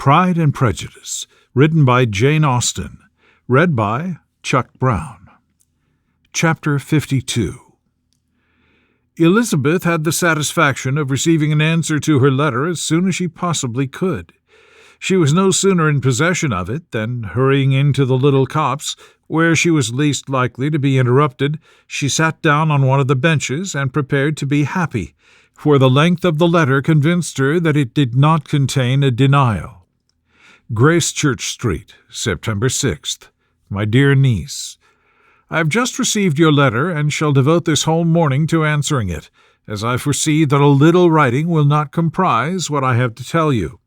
Pride and Prejudice, written by Jane Austen, read by Chuck Brown. Chapter 52. Elizabeth had the satisfaction of receiving an answer to her letter as soon as she possibly could. She was no sooner in possession of it than, hurrying into the little copse, where she was least likely to be interrupted, she sat down on one of the benches and prepared to be happy, for the length of the letter convinced her that it did not contain a denial. Gracechurch Street, September 6th. My dear niece, I have just received your letter and shall devote this whole morning to answering it, as I foresee that a little writing will not comprise what I have to tell you.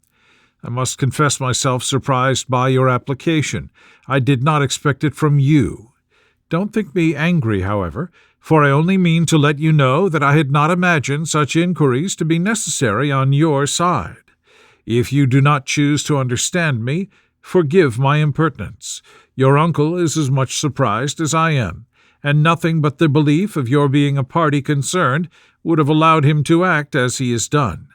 I must confess myself surprised by your application. I did not expect it from you. Don't think me angry, however, for I only mean to let you know that I had not imagined such inquiries to be necessary on your side. If you do not choose to understand me, forgive my impertinence. Your uncle is as much surprised as I am, and nothing but the belief of your being a party concerned would have allowed him to act as he has done.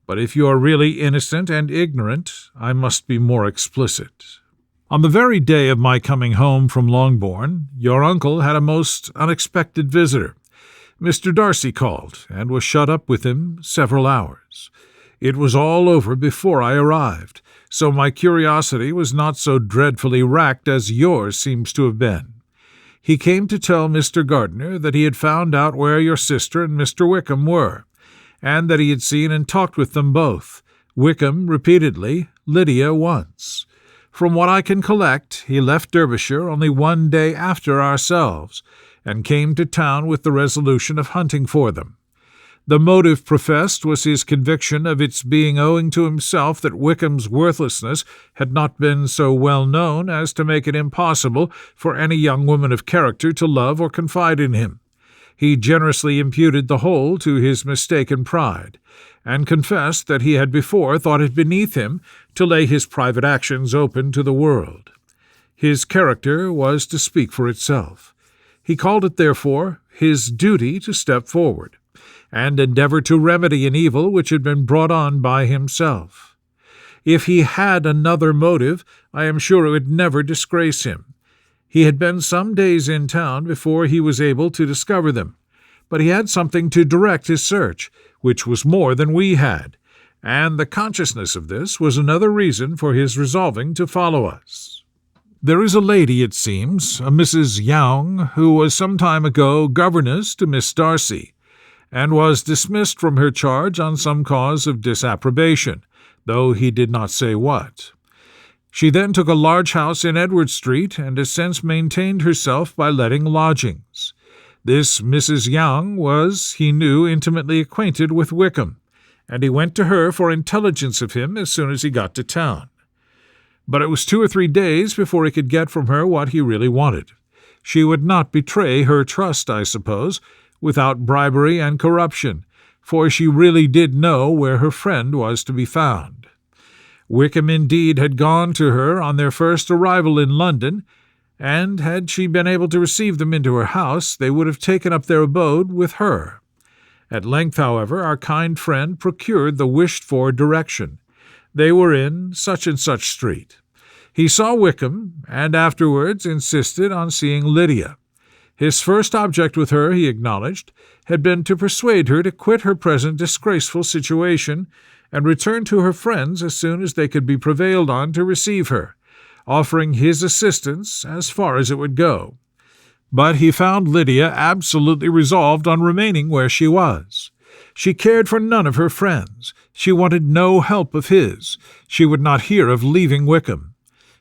But if you are really innocent and ignorant, I must be more explicit. On the very day of my coming home from Longbourn, your uncle had a most unexpected visitor. Mr. Darcy called, and was shut up with him several hours. It was all over before I arrived, so my curiosity was not so dreadfully racked as yours seems to have been. He came to tell Mr. Gardiner that he had found out where your sister and Mr. Wickham were, and that he had seen and talked with them both, Wickham repeatedly, Lydia once. From what I can collect, he left Derbyshire only one day after ourselves, and came to town with the resolution of hunting for them. The motive professed was his conviction of its being owing to himself that Wickham's worthlessness had not been so well known as to make it impossible for any young woman of character to love or confide in him. He generously imputed the whole to his mistaken pride, and confessed that he had before thought it beneath him to lay his private actions open to the world. His character was to speak for itself. He called it, therefore, his duty to step forward, and endeavor to remedy an evil which had been brought on by himself. If he had another motive, I am sure it would never disgrace him. He had been some days in town before he was able to discover them, but he had something to direct his search, which was more than we had, and the consciousness of this was another reason for his resolving to follow us. There is a lady, it seems, a Mrs. Young, who was some time ago governess to Miss Darcy, and was dismissed from her charge on some cause of disapprobation, though he did not say what. She then took a large house in Edward Street, and has since maintained herself by letting lodgings. This Mrs. Young was, he knew, intimately acquainted with Wickham, and he went to her for intelligence of him as soon as he got to town. But it was 2 or 3 days before he could get from her what he really wanted. She would not betray her trust, I suppose, without bribery and corruption, for she really did know where her friend was to be found. Wickham indeed had gone to her on their first arrival in London, and had she been able to receive them into her house, they would have taken up their abode with her. At length, however, our kind friend procured the wished-for direction. They were in such and such street. He saw Wickham, and afterwards insisted on seeing Lydia. His first object with her, he acknowledged, had been to persuade her to quit her present disgraceful situation and return to her friends as soon as they could be prevailed on to receive her, offering his assistance as far as it would go. But he found Lydia absolutely resolved on remaining where she was. She cared for none of her friends. She wanted no help of his. She would not hear of leaving Wickham.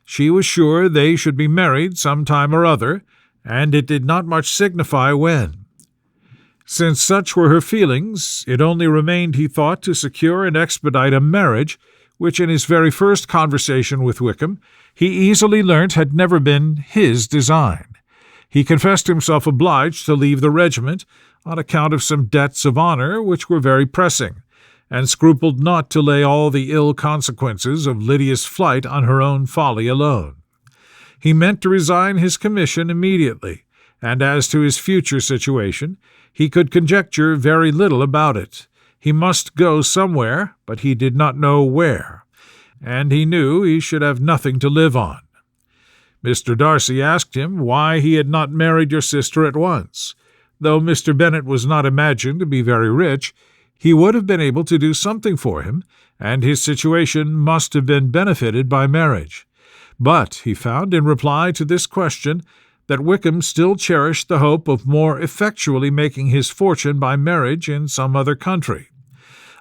She was sure they should be married some time or other, and it did not much signify when. Since such were her feelings, it only remained, he thought, to secure and expedite a marriage, which in his very first conversation with Wickham he easily learnt had never been his design. He confessed himself obliged to leave the regiment on account of some debts of honour which were very pressing, and scrupled not to lay all the ill consequences of Lydia's flight on her own folly alone. He meant to resign his commission immediately, and as to his future situation, he could conjecture very little about it. He must go somewhere, but he did not know where, and he knew he should have nothing to live on. Mr. Darcy asked him why he had not married your sister at once. Though Mr. Bennet was not imagined to be very rich, he would have been able to do something for him, and his situation must have been benefited by marriage. But he found in reply to this question that Wickham still cherished the hope of more effectually making his fortune by marriage in some other country.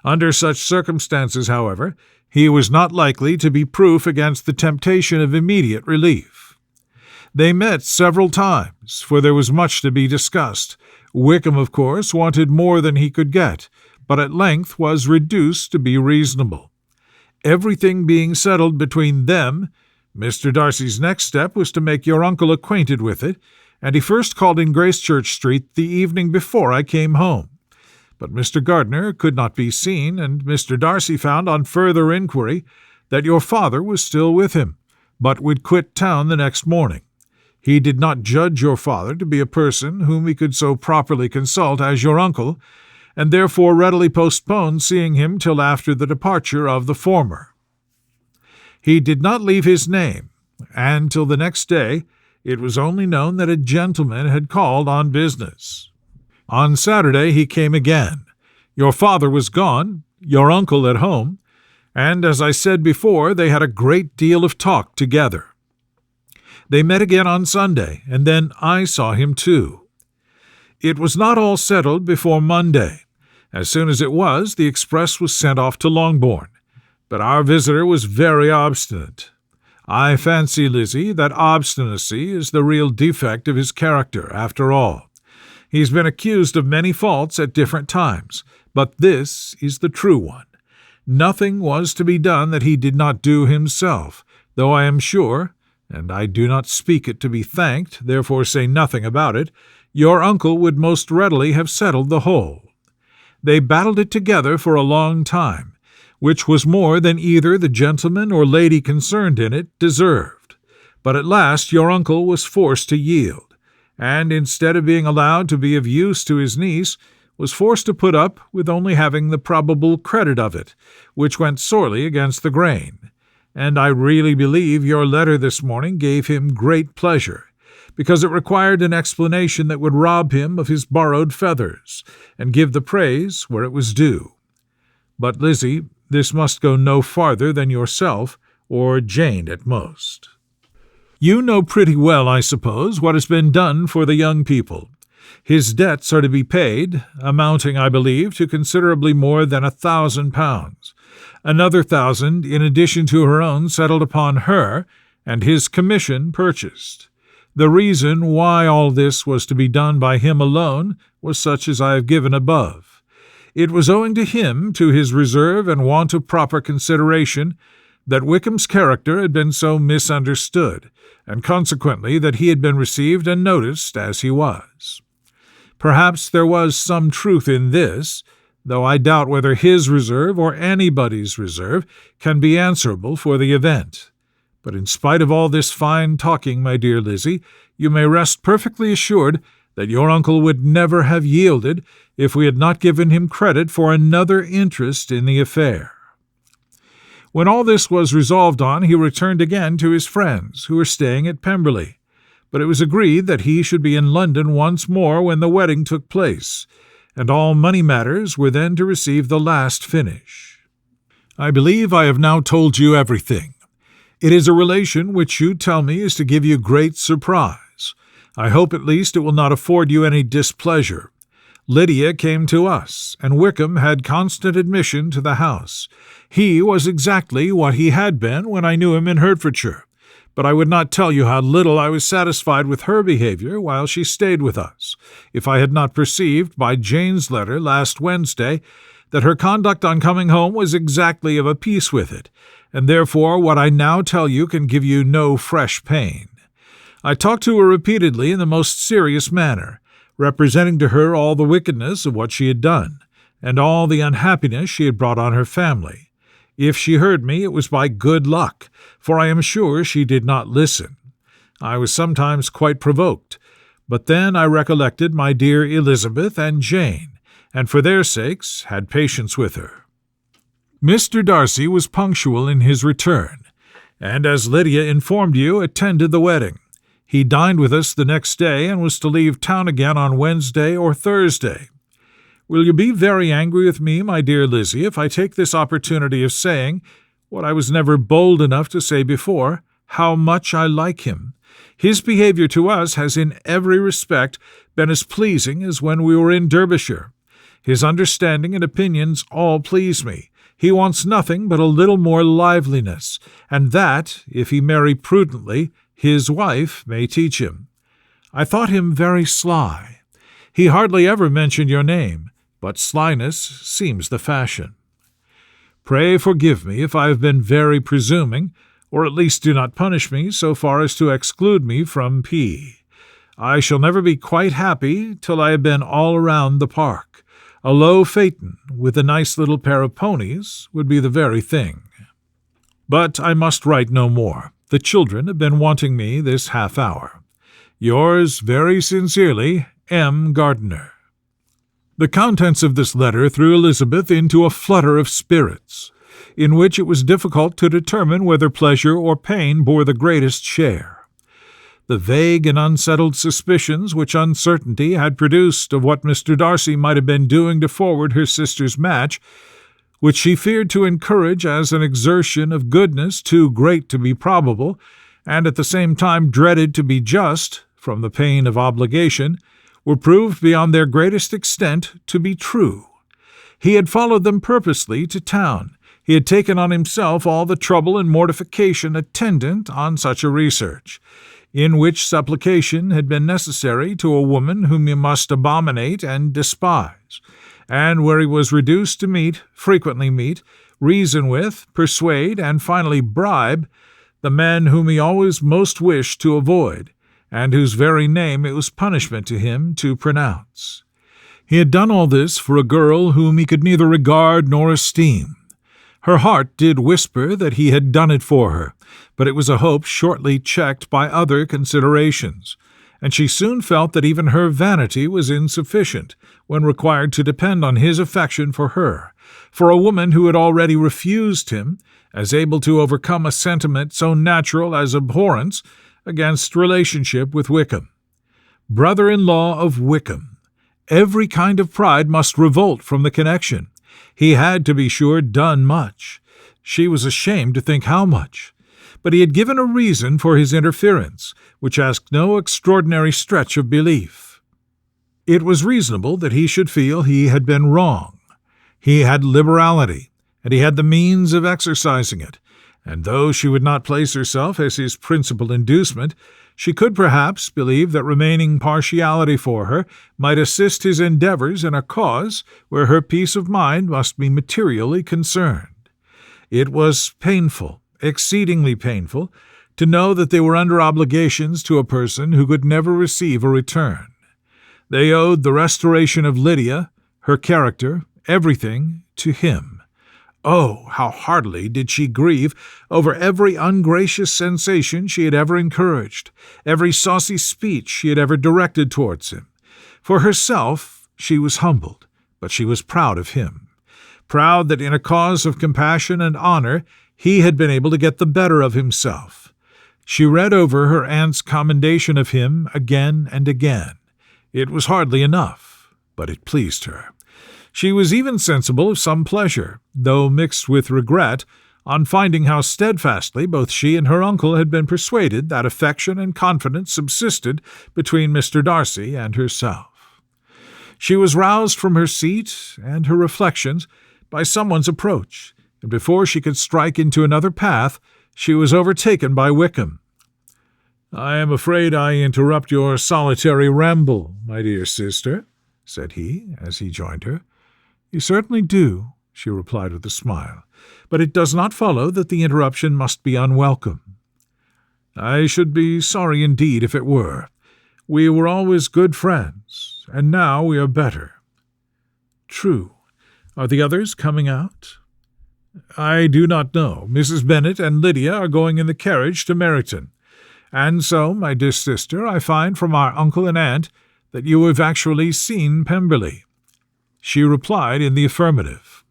Under such circumstances, however, he was not likely to be proof against the temptation of immediate relief. They met several times, for there was much to be discussed. Wickham, of course, wanted more than he could get, but at length was reduced to be reasonable. Everything being settled between them, Mr. Darcy's next step was to make your uncle acquainted with it, and he first called in Gracechurch Street the evening before I came home. But Mr. Gardiner could not be seen, and Mr. Darcy found on further inquiry that your father was still with him, but would quit town the next morning. He did not judge your father to be a person whom he could so properly consult as your uncle, and therefore readily postponed seeing him till after the departure of the former. He did not leave his name, and till the next day it was only known that a gentleman had called on business. On Saturday he came again. Your father was gone, your uncle at home, and, as I said before, they had a great deal of talk together. They met again on Sunday, and then I saw him too. It was not all settled before Monday. As soon as it was, the express was sent off to Longbourn. But our visitor was very obstinate. I fancy, Lizzie, that obstinacy is the real defect of his character, after all. He's been accused of many faults at different times, but this is the true one. Nothing was to be done that he did not do himself, though I am sure, and I do not speak it to be thanked, therefore say nothing about it, your uncle would most readily have settled the whole. They battled it together for a long time, which was more than either the gentleman or lady concerned in it deserved. But at last your uncle was forced to yield, and instead of being allowed to be of use to his niece, was forced to put up with only having the probable credit of it, which went sorely against the grain. And I really believe your letter this morning gave him great pleasure, because it required an explanation that would rob him of his borrowed feathers, and give the praise where it was due. But, Lizzie, this must go no farther than yourself, or Jane at most. You know pretty well, I suppose, what has been done for the young people. His debts are to be paid, amounting, I believe, to considerably more than £1,000. Another 1,000 in addition to her own settled upon her, and his commission purchased. The reason why all this was to be done by him alone was such as I have given above. It was owing to him, to his reserve and want of proper consideration, that Wickham's character had been so misunderstood, and consequently that he had been received and noticed as he was. Perhaps there was some truth in this, though I doubt whether his reserve or anybody's reserve can be answerable for the event. But in spite of all this fine talking, my dear Lizzie, you may rest perfectly assured that your uncle would never have yielded if we had not given him credit for another interest in the affair. When all this was resolved on, he returned again to his friends, who were staying at Pemberley, but it was agreed that he should be in London once more when the wedding took place, and all money matters were then to receive the last finish. I believe I have now told you everything. It is a relation which you tell me is to give you great surprise. I hope at least it will not afford you any displeasure. Lydia came to us, and Wickham had constant admission to the house. He was exactly what he had been when I knew him in Hertfordshire, but I would not tell you how little I was satisfied with her behaviour while she stayed with us, if I had not perceived by Jane's letter last Wednesday that her conduct on coming home was exactly of a piece with it, and therefore what I now tell you can give you no fresh pain. I talked to her repeatedly in the most serious manner, representing to her all the wickedness of what she had done, and all the unhappiness she had brought on her family. If she heard me, it was by good luck, for I am sure she did not listen. I was sometimes quite provoked, but then I recollected my dear Elizabeth and Jane, and for their sakes had patience with her. Mr. Darcy was punctual in his return, and as Lydia informed you, attended the wedding. He dined with us the next day and was to leave town again on Wednesday or Thursday. Will you be very angry with me, my dear Lizzie, if I take this opportunity of saying, what I was never bold enough to say before, how much I like him? His behavior to us has in every respect been as pleasing as when we were in Derbyshire. His understanding and opinions all please me. He wants nothing but a little more liveliness, and that, if he marry prudently, his wife may teach him. I thought him very sly. He hardly ever mentioned your name, but slyness seems the fashion. Pray forgive me if I have been very presuming, or at least do not punish me so far as to exclude me from P. I shall never be quite happy till I have been all around the park. A low phaeton with a nice little pair of ponies would be the very thing. But I must write no more. The children have been wanting me this half-hour. Yours very sincerely, M. Gardiner. The contents of this letter threw Elizabeth into a flutter of spirits, in which it was difficult to determine whether pleasure or pain bore the greatest share. The vague and unsettled suspicions which uncertainty had produced of what Mr. Darcy might have been doing to forward her sister's match, which she feared to encourage as an exertion of goodness too great to be probable, and at the same time dreaded to be just, from the pain of obligation, were proved beyond their greatest extent to be true. He had followed them purposely to town. He had taken on himself all the trouble and mortification attendant on such a research, in which supplication had been necessary to a woman whom he must abominate and despise, and where he was reduced to frequently meet, reason with, persuade, and finally bribe, the men whom he always most wished to avoid, and whose very name it was punishment to him to pronounce. He had done all this for a girl whom he could neither regard nor esteem. Her heart did whisper that he had done it for her, but it was a hope shortly checked by other considerations, and she soon felt that even her vanity was insufficient when required to depend on his affection for her, for a woman who had already refused him, as able to overcome a sentiment so natural as abhorrence against relationship with Wickham. Brother-in-law of Wickham. Every kind of pride must revolt from the connection. He had, to be sure, done much. She was ashamed to think how much. But he had given a reason for his interference, which asked no extraordinary stretch of belief. It was reasonable that he should feel he had been wrong. He had liberality, and he had the means of exercising it, and though she would not place herself as his principal inducement, she could perhaps believe that remaining partiality for her might assist his endeavours in a cause where her peace of mind must be materially concerned. It was painful, exceedingly painful, to know that they were under obligations to a person who could never receive a return. They owed the restoration of Lydia, her character, everything, to him. Oh, how heartily did she grieve over every ungracious sensation she had ever encouraged, every saucy speech she had ever directed towards him. For herself, she was humbled, but she was proud of him, proud that in a cause of compassion and honor he had been able to get the better of himself. She read over her aunt's commendation of him again and again. It was hardly enough, but it pleased her. She was even sensible of some pleasure, though mixed with regret, on finding how steadfastly both she and her uncle had been persuaded that affection and confidence subsisted between Mr. Darcy and herself. She was roused from her seat and her reflections by someone's approach, and before she could strike into another path, she was overtaken by Wickham. "I am afraid I interrupt your solitary ramble, my dear sister," said he, as he joined her. "You certainly do," she replied with a smile, "but it does not follow that the interruption must be unwelcome." "I should be sorry indeed if it were. We were always good friends, and now we are better." "True. Are the others coming out?" "I do not know. Mrs. Bennet and Lydia are going in the carriage to Meryton. And so, my dear sister, I find from our uncle and aunt that you have actually seen Pemberley." She replied in the affirmative.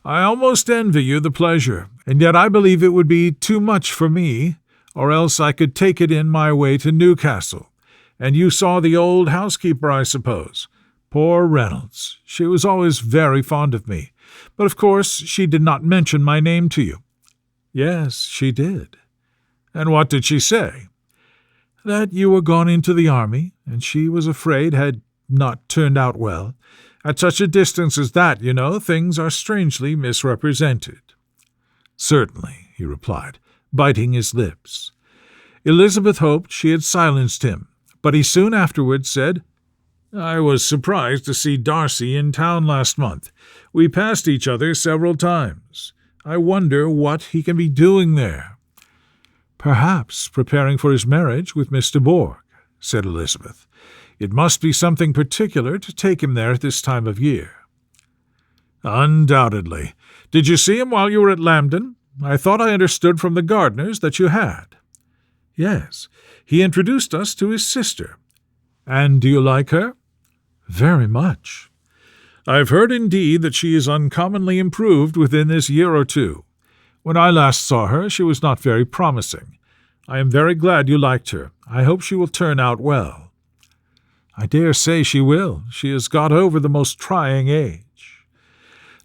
I almost envy you the pleasure, and yet I believe it would be too much for me, or else I could take it in my way to Newcastle. And you saw the old housekeeper, I suppose. Poor Reynolds. She was always very fond of me, but of course she did not mention my name to you." "Yes, she did." "And what did she say?" "That you were gone into the army, and she was afraid had not turned out well. At such a distance as that, you know, things are strangely misrepresented." "Certainly," he replied, biting his lips. Elizabeth hoped she had silenced him, but he soon afterwards said, "I was surprised to see Darcy in town last month. We passed each other several times. I wonder what he can be doing there." "Perhaps preparing for his marriage with Miss de Bourgh," said Elizabeth. "It must be something particular to take him there at this time of year." "Undoubtedly. Did you see him while you were at Lambden? I thought I understood from the Gardiners that you had." "Yes. He introduced us to his sister." "And do you like her?" "Very much." "I've heard indeed that she is uncommonly improved within this year or two. When I last saw her she was not very promising. I am very glad you liked her. I hope she will turn out well." "I dare say she will. She has got over the most trying age."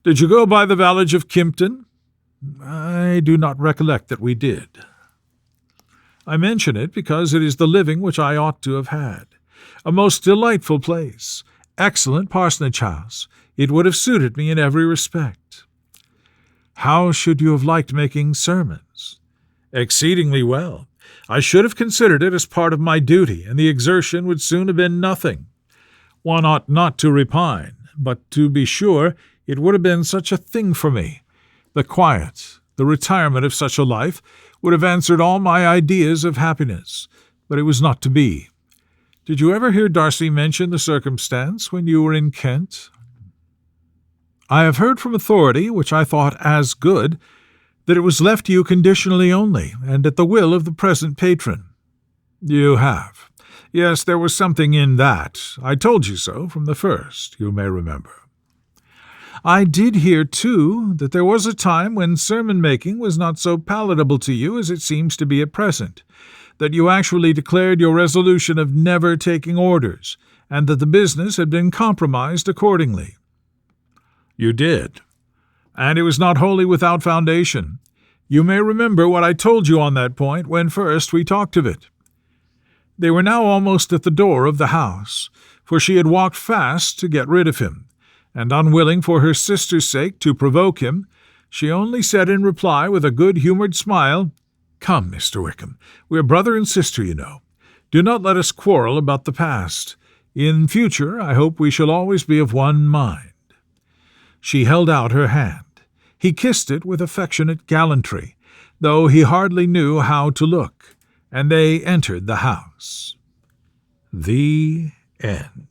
"Did you go by the village of Kimpton?" "I do not recollect that we did." "I mention it because it is the living which I ought to have had. A most delightful place. Excellent parsonage house. It would have suited me in every respect." "How should you have liked making sermons?" "Exceedingly well. I should have considered it as part of my duty, and the exertion would soon have been nothing. One ought not to repine, but to be sure it would have been such a thing for me. The quiet, the retirement of such a life would have answered all my ideas of happiness, but it was not to be. Did you ever hear Darcy mention the circumstance when you were in Kent?" "I have heard from authority, which I thought as good, that it was left to you conditionally only, and at the will of the present patron." "You have. Yes, there was something in that. I told you so from the first, you may remember." "I did hear, too, that there was a time when sermon-making was not so palatable to you as it seems to be at present, that you actually declared your resolution of never taking orders, and that the business had been compromised accordingly." "You did. And it was not wholly without foundation. You may remember what I told you on that point when first we talked of it." They were now almost at the door of the house, for she had walked fast to get rid of him, and unwilling for her sister's sake to provoke him, she only said in reply with a good-humoured smile, "Come, Mr. Wickham, we are brother and sister, you know. Do not let us quarrel about the past. In future I hope we shall always be of one mind." She held out her hand. He kissed it with affectionate gallantry, though he hardly knew how to look, and they entered the house. The end.